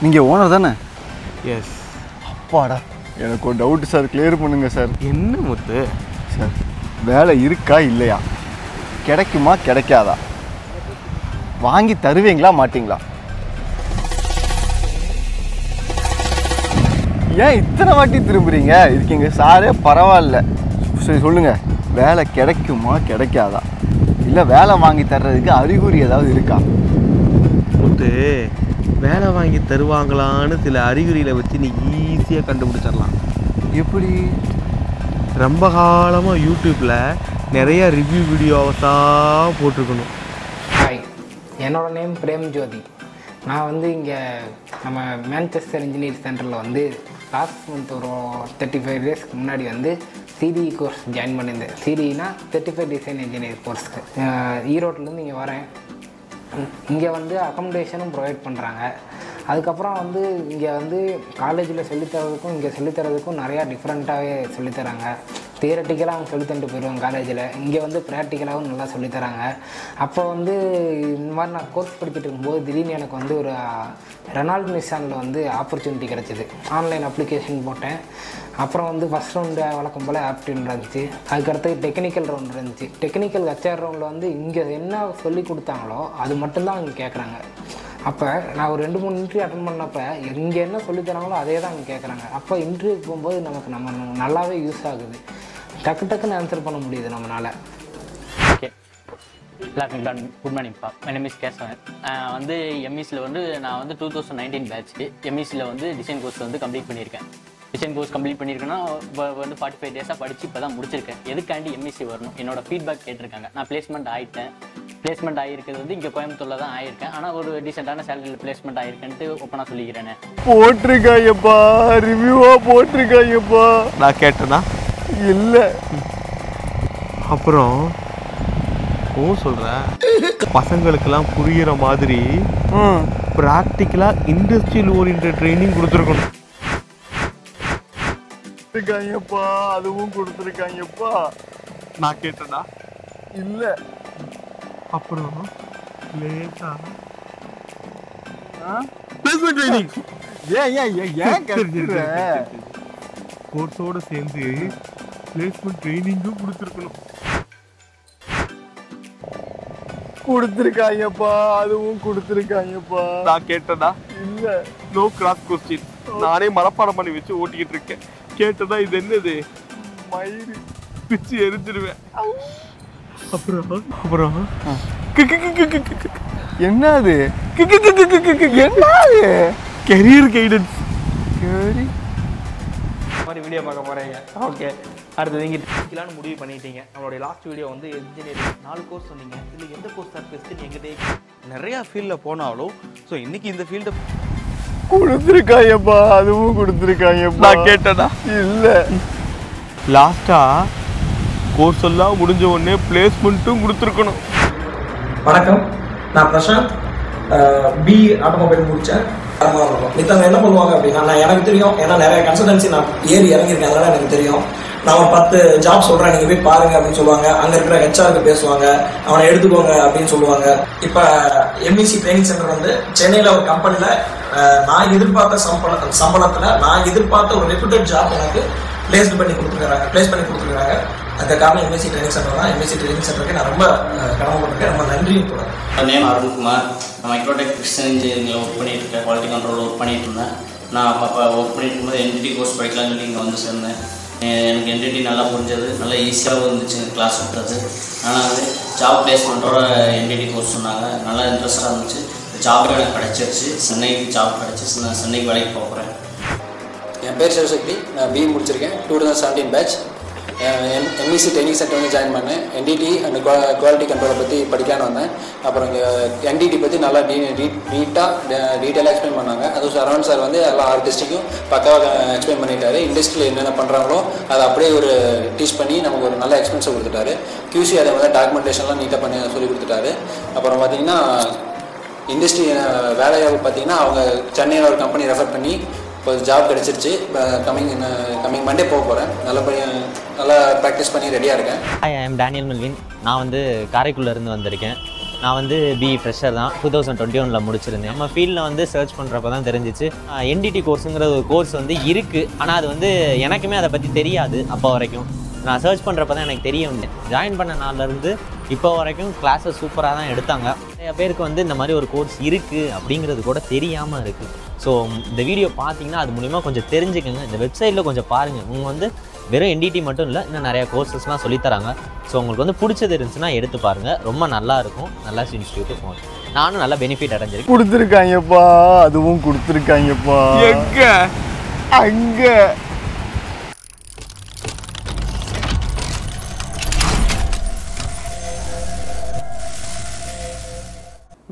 நீங்கள் ஓனர் தானே? எஸ். அப்பாடா, எனக்கு ஒரு டவுட்டு சார், கிளியர் பண்ணுங்க சார். என்ன முத்து? சார், வேலை இருக்கா இல்லையா, கிடைக்குமா கிடைக்காதா, வாங்கி தருவீங்களா மாட்டிங்களா? ஏன் இத்தனை வாட்டி திரும்புறீங்க? இருக்கீங்க சாரே பரவாயில்ல, சரி சொல்லுங்கள், வேலை கிடைக்குமா கிடைக்காதா, இல்லை வேலை வாங்கி தர்றதுக்கு அறிகுறி ஏதாவது இருக்கா? முத்து, வேலை வாங்கி தருவாங்களான்னு சில அறிகுறிகளை வச்சு நீ ஈஸியாக கண்டுபிடிச்சிடலாம். எப்படி? ரொம்ப காலமாக யூடியூப்பில் நிறைய ரிவ்யூ வீடியோஸாக போட்டிருக்கணும். ஹாய், என்னோட நேம் பிரேம் ஜோதி. நான் வந்து இங்கே நம்ம மேன்செஸ்டர் இன்ஜினியரிங் சென்டரில் வந்து லாஸ்ட் மந்த் ஒரு 35 டேஸ்க்கு முன்னாடி வந்து சிடிஇ கோர்ஸ் ஜாயின் பண்ணியிருந்தேன். சிடிஇனா சர்டிஃபைட் டிசைன் இன்ஜினியர் கோர்ஸ்க்கு. ஈரோட்டிலேருந்து இங்கே வரேன். இங்கே வந்து அக்கமடேஷனும் ப்ரொவைட் பண்ணுறாங்க. அதுக்கப்புறம் வந்து இங்கே வந்து காலேஜில் சொல்லித்தரதுக்கும் இங்கே சொல்லித்தரதுக்கும் நிறையா டிஃப்ரெண்ட்டாகவே சொல்லித்தராங்க. தியரட்டிக்கலாக அவங்க சொல்லித்தந்துட்டு போயிடுவாங்க காலேஜில். இங்கே வந்து ப்ராக்டிக்கலாகவும் நல்லா சொல்லித்தராங்க. அப்போ வந்து இந்த மாதிரி நான் கோர்ஸ் படிச்சுட்டு இருக்கும்போது திடீர்னு எனக்கு வந்து ஒரு ரெனால்ட் நிசானில் வந்து ஆப்பர்ச்சுனிட்டி கிடச்சிது. ஆன்லைன் அப்ளிகேஷன் போட்டேன். அப்புறம் வந்து ஃபஸ்ட் ரவுண்டு வழக்கம் போல் ஆப்டியூன் இருந்துச்சு. அதுக்கடுத்து டெக்னிக்கல் ரவுண்ட் இருந்துச்சு. டெக்னிக்கல் ஹெச்ஆர் ரவுண்டில் வந்து இங்கே என்ன சொல்லி கொடுத்தாங்களோ அது மட்டும்தான் அவங்க கேட்குறாங்க. அப்போ நான் ஒரு 2-3 இன்டர்வியூ அட்டன் பண்ணப்போ இங்கே என்ன சொல்லித்தராங்களோ அதே தான் அவங்க கேட்குறாங்க. அப்போ இன்டர்வியூ போகும்போது நம்ம நல்லாவே யூஸ் ஆகுது. டக்குன்னு ஆன்சர் பண்ண முடியுது நம்மளால். ஓகே, எல்லாருக்கும் குட் மார்னிங்ப்பா. My name is Keshavan. வந்து எம்இசியில் வந்து நான் வந்து 2019 பேட்ச்க்கு எம்இசியில் வந்து டிசைன் கோர்ஸ் வந்து கம்ப்ளீட் பண்ணியிருக்கேன். டிசைன் கோர்ஸ் கம்ப்ளீட் பண்ணியிருக்கேன்னா இப்போ வந்து 45 டேஸாக படித்து இப்போ தான் முடிச்சிருக்கேன். எதுக்காண்டி எம்இசி வரணும், என்னோட ஃபீட்பேக் கேட்டிருக்காங்க. நான் பிளேஸ்மெண்ட் ஆகிட்டேன். பிளேஸ்மெண்ட் ஆகிருக்கிறது வந்து இங்கே கோயம்புத்தூரில் தான் ஆயிருக்கேன். ஆனால் ஒரு டீசெண்டான சேலரியில் பிளேஸ்மெண்ட் ஆகிருக்கேன்ட்டு ஓப்பனாக சொல்லிக்கிறேனே. போட்டிருக்காயப்பா, ரிவ்யூவாக போட்டிருக்காயப்பா. நான் கேட்டேன்னா இல்லை. அப்புறம் சொல்கிறேன், பசங்களுக்கெல்லாம் புரிகிற மாதிரி ப்ராக்டிக்கலாக இண்டஸ்ட்ரியல் ஓரியன்ட் ட்ரைனிங் கொடுத்துருக்கணும். இருக்காங்கப்பா, அதுவும் கொடுத்துருக்காங்கப்பா. நான் கேட்டேன்னா இல்லை. அப்புறம் பிளேஸ்மெண்ட் ட்ரைனிங் ஏன் கோர்ஸோடு சேர்ந்து பிளேஸ்மெண்ட் ட்ரைனிங்கும் கொடுத்துருக்கணும். கொடுத்துருக்காங்கப்பா, அதுவும் கொடுத்துருக்காங்கப்பா. நான் கேட்டேன்னா இல்லை. No cross question. நானே மனப்பாடம் பண்ணி வச்சு ஓட்டிக்கிட்டு இருக்கேன். கேட்டதா இது என்னது மயிறு பிச்சு எரிஞ்சிருவேன். அப்புறம் என்னது என்னது கெரியர் கைடன்ஸ். சரி, மாதிரி வீடியோ பார்க்க போகிறீங்க. ஓகே, அடுத்தது இங்கே டெக்னிக்கலான்னு முடிவு பண்ணிட்டீங்க. நம்மளுடைய லாஸ்ட் வீடியோ வந்து இன்ஜினியரிங் 4 கோர்ஸ் சொன்னீங்க. இதில் எந்த கோர்ஸ் தான் பெஸ்ட்டுன்னு எங்கிட்டே நிறையா ஃபீல்டில் போனாலும் ஸோ இன்றைக்கி இந்த ஃபீல்டை கொடுத்துருக்காங்கப்பா, அதுவும் கொடுத்துருக்காங்கப்பா. நான் கேட்டேன்னா இல்லை. லாஸ்ட்டாக கோர்ஸ் எல்லாம் முடிஞ்ச உடனே பிளேஸ்மெண்ட்டும் கொடுத்துருக்கணும். வணக்கம், நான் பிரசாந்த். பி ஆட்டோமொபைல் முடித்தேன். மித்தவங்க என்ன பண்ணுவாங்க அப்படின்னா, நான் எனக்கு தெரியும், ஏன்னா நிறைய கன்சல்டன்சி நான் ஏறி இறங்கியிருக்கேன், அதனால எனக்கு தெரியும். நான் ஒரு 10 ஜாப் சொல்கிறேன், நீங்கள் போய் பாருங்க அப்படின்னு சொல்லுவாங்க. அங்கே இருக்கிற ஹெச்ஆருக்கு பேசுவாங்க, அவனை எடுத்துக்கோங்க அப்படின்னு சொல்லுவாங்க. இப்போ எம்இசி ட்ரைனிங் சென்டர் வந்து சென்னையில் ஒரு கம்பெனியில் நான் எதிர்பார்த்த சம்பளத்தில் நான் எதிர்பார்த்த ஒரு ரெப்யூட்டட் ஜாப் எனக்கு பிளேஸ் பண்ணி கொடுத்துருக்காங்க. அதுக்கு காரணம் எம்எஸ்சி ட்ரைனிங் சென்டர் தான். எம்எஸ்சி ட்ரைனிங் சென்டருக்கு நான் ரொம்ப கடமைப்பட்டிருக்கேன், ரொம்ப நன்றியும் கூட. நேம் அருண்குமார். நான் மைக்ரோடெக் கிறிஸ்டன் இன்ஜினியரிங்கில் ஒர்க் பண்ணிட்டு இருக்கேன். குவாலிட்டி கண்ட்ரோலில் ஒர்க் பண்ணிட்டு இருந்தேன். நான் அப்போ ஒர்க் பண்ணிட்டு இருக்கும்போது என்டிடி கோர்ஸ் படிக்கலாம்னு சொல்லி இங்கே வந்து சேர்ந்தேன். எனக்கு என்டிடி நல்லா புரிஞ்சது, நல்லா ஈஸியாகவும் இருந்துச்சு கிளாஸ் எடுத்தது. ஆனால் வந்து ஜாப் பிளேஸ்மெண்ட்டோட என்டிடி கோர்ஸ் சொன்னாங்க, நல்லா இன்ட்ரெஸ்டாக இருந்துச்சு. ஜாப் எனக்கு கிடச்சிருச்சு. சென்னைக்கு ஜாப் கிடச்சி நான் சென்னைக்கு வேலைக்கு போகிறேன். என் பேர் சிவசக்தி. நான் பிஇ முடிச்சிருக்கேன். 2017 பேட்ச். எம்இசி ட்ரைனிங் சென்டர் வந்து ஜாயின் பண்ணேன். என்டிடி அண்ட் குவாலிட்டி கண்ட்ரோலை பற்றி படிக்கலான்னு வந்தேன். அப்புறம் இங்கே என்டிடி பற்றி நல்லா டீட்டெயிலாக எக்ஸ்பிளைன் பண்ணாங்க. அதுவும் சரவணன் சார் வந்து எல்லா 6 டிஸ்ட்ரிக்கும் பக்காவாக எக்ஸ்பிளைன் பண்ணிட்டாரு. இண்டஸ்ட்ரியில் என்னென்ன பண்ணுறாங்களோ அதை அப்படியே ஒரு டீச் பண்ணி நமக்கு ஒரு நல்ல எக்ஸ்பீரியன்ஸை கொடுத்துட்டாரு. கியூசி அதே மாதிரி டாக்குமெண்டேஷன்லாம் நீட்டாக பண்ணி சொல்லி கொடுத்துட்டாரு. அப்புறம் பார்த்திங்கன்னா இண்டஸ்ட்ரி வேலையாக பார்த்திங்கன்னா அவங்க சென்னையில் ஒரு கம்பெனி ரெஃபர் பண்ணி இப்போ ஜாப் கிடச்சிருச்சு. கம்மிங் மண்டே போக போகிறேன். நல்லா ப்ராக்டிஸ் பண்ணி ரெடியாக இருக்கேன். Hi, I am Daniel Melvin. நான் வந்து காரைக்குடிலேருந்து வந்திருக்கேன். நான் வந்து பிஇ ஃப்ரெஷர் தான், 2021 முடிச்சிருந்தேன். நம்ம ஃபீல்டில் வந்து சர்ச் பண்ணுறப்ப தான் தெரிஞ்சிச்சு என்டிடி கோர்ஸுங்கிற ஒரு கோர்ஸ் வந்து இருக்குது. ஆனால் அது வந்து எனக்குமே அதை பற்றி தெரியாது. அப்போ வரைக்கும் நான் சர்ச் பண்ணுறப்ப தான் எனக்கு தெரிய வந்தேன். ஜாயின் பண்ண நாள்லேருந்து இப்போ வரைக்கும் கிளாஸஸ் சூப்பராக தான் எடுத்தாங்க. நிறைய பேருக்கு வந்து இந்த மாதிரி ஒரு கோர்ஸ் இருக்குது அப்படிங்கிறது கூட தெரியாமல் இருக்குது. ஸோ இந்த வீடியோ பார்த்தீங்கன்னா அது மூலிமா கொஞ்சம் தெரிஞ்சுக்கோங்க. இந்த வெப்சைட்டில் கொஞ்சம் பாருங்கள். அவங்க வந்து வெறும் என்டிடி மட்டும் இல்லை, இன்னும் நிறையா கோர்சஸ்லாம் சொல்லித்தராங்க. ஸோ உங்களுக்கு வந்து பிடிச்சது இருந்துச்சுன்னா எடுத்து பாருங்கள். ரொம்ப நல்லா இருக்கும். நல்லா இன்ஸ்டியூட்டு போங்க. நானும் நல்லா பெனிஃபிட் அடைஞ்சிருக்கேன். கொடுத்துருக்காங்கப்பா, அதுவும் கொடுத்துருக்காங்கப்பா. எங்க அங்கே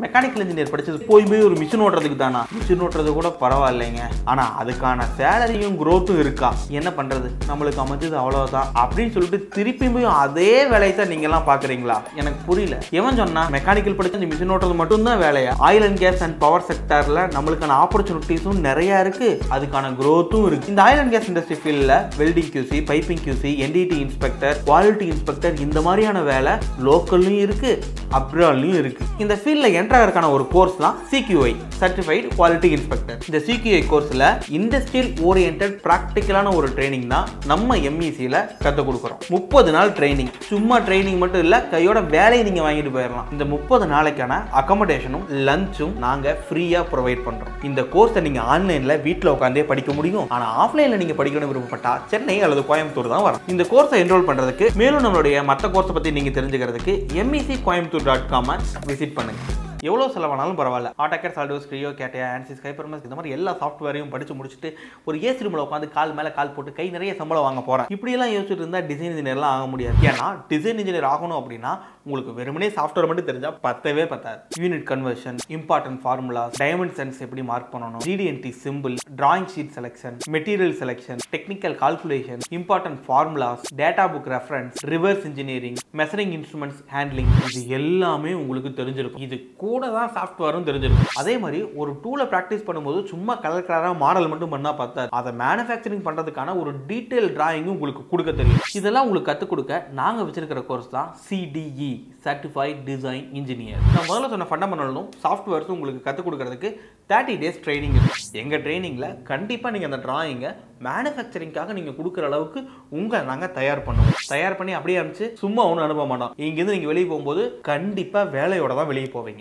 மெக்கானிக்கல் இன்ஜினியர் படிச்சது போய் ஒரு மிஷின் ஓட்டுறதுக்கு தானா? மிஷின் ஓட்டுறது கூட பரவாயில்லைங்க, ஆனா அதுக்கான சேலரியும் growth-ம் இருக்கா? என்ன பண்றது, நம்மளுக்கு அமைஞ்சது அவ்வளவுதான் அப்படின்னு சொல்லிட்டு திருப்பியும் அதே வேலையை தான் நீங்க எல்லாம் பாக்குறீங்களா? எனக்கு புரியல. எவன் சொன்னா மெக்கானிக்கல் படிச்ச மிஷின் ஓட்டுறது மட்டும் தான் வேலையா? Oil and gas and power செக்டர்ல நம்மளுக்கான ஆப்பர்ச்சுனிட்டிஸும் நிறைய இருக்கு, அதுக்கான growth-ம் இருக்கு. இந்த ஆயில் அண்ட் கேஸ் இண்டஸ்ட்ரி ஃபீல்ட்ல welding QC, piping QC, NDT inspector, quality inspector இந்த மாதிரியான வேலை லோக்கல்லையும் இருக்கு, அப்ராட்லயும் இருக்கு. இந்த ஃபீல்ட்ல என்ட்ராகிறதுக்கான ஒரு கோர்ஸ் தான் CQI, சர்டிஃபைட் குவாலிட்டி இன்ஸ்பெக்டர். இந்த CQI கோர்ஸ்ல இண்டஸ்ட்ரியல் ஓரியன்டட் பிராக்டிக்கலான ஒரு ட்ரைனிங் தான் நம்ம MECல கற்றுக் கொடுக்குறோம். 30 நாள் ட்ரைனிங். சும்மா ட்ரைனிங் மட்டும் இல்ல, கையோட வேலையை நீங்க வாங்கிட்டு போயிடலாம். இந்த 30 நாளைக்கான அகாமடேஷனும் லஞ்சும் நாங்க ஃப்ரீயா ப்ரொவைட் பண்றோம். இந்த கோர்ஸை நீங்க ஆன்லைன்ல வீட்டில் உட்காந்தே படிக்க முடியும். ஆனா ஆஃப்லைன்ல நீங்க படிக்கணும் விருப்பப்பட்டா சென்னை அல்லது கோயம்புத்தூர் தான் வரும். இந்த கோர்ஸை என்ரோல் பண்றதுக்கு மேலும் நம்மளுடைய மற்ற கோர்ஸை பத்தி நீங்க தெரிஞ்சுக்கிறதுக்கு MECcoimbatore.com விசிட் பண்ணுங்க. எவ்வளோ செலவானாலும் பரவாயில்ல. ஆட்டோகேட், சால்டோஸ், கிரியோ, கேட்டியா, ஆன்சிஸ், ஹைப்பர்மேக்ஸ் இந்த மாதிரி எல்லா சாஃப்ட்வேரையும் படித்து முடிச்சுட்டு ஒரு ஏசி ரூமில் உட்காந்து கால் மேலே கால் போட்டு கை நிறைய சம்பளம் வாங்க போகிறேன் இப்படியெல்லாம் யோசிச்சுட்டு இருந்தால் டிசைன் இன்ஜினியர்லாம் ஆக முடியாது. ஏன்னா டிசைன் இன்ஜினியர் ஆகணும் அப்படின்னா உங்களுக்கு வெறுமனே சாஃப்ட்வேர் மட்டும் தெரிஞ்சால் பத்தவே பத்தாது. Unit conversion, important formulas, diamond sense எப்படி மார்க் பண்ணணும், GD&T simple, drawing sheet selection, material selection, technical calculation, important formulas, data book reference, reverse engineering, measuring instruments handling, இது எல்லாமே உங்களுக்கு தெரிஞ்சிருக்கும். இது கூட தான் சாஃப்ட்வேரும் தெரிஞ்சிருக்கும். அதே மாதிரி ஒரு டூலை பிராக்டிஸ் பண்ணும்போது சும்மா கலர் மாடல் மட்டும் பண்ணா பார்த்தாது, அதை மேனுஃபேக்சரிங் பண்றதுக்கான ஒரு டீடைல் டிராயிங்கும் உங்களுக்கு கொடுக்க தெரியும். இதெல்லாம் உங்களுக்கு கற்றுக் கொடுக்க நாங்கள் வச்சிருக்கிற கோர்ஸ் தான் CDE, சர்டிஃபைட் டிசைன் இன்ஜினியர். நான் முதல்ல சொன்ன ஃபண்டமெண்டலும் சாஃப்ட்வேர்ஸும் உங்களுக்கு கற்றுக் கொடுக்கறதுக்கு 30 days ட்ரைனிங் இருக்கு. எங்க ட்ரைனிங்ல கண்டிப்பாக நீங்கள் அந்த டிராயிங்கை மேனுஃபேக்சரிங்காக நீங்கள் கொடுக்குற அளவுக்கு உங்களை நாங்கள் தயார் பண்ணுவோம். தயார் பண்ணி அப்படியே அனுப்பிச்சு சும்மா ஒன்றும் அனுப்ப மாட்டோம். இங்கேருந்து நீங்கள் வெளியே போகும்போது கண்டிப்பாக வேலையோட தான் வெளியே போவீங்க.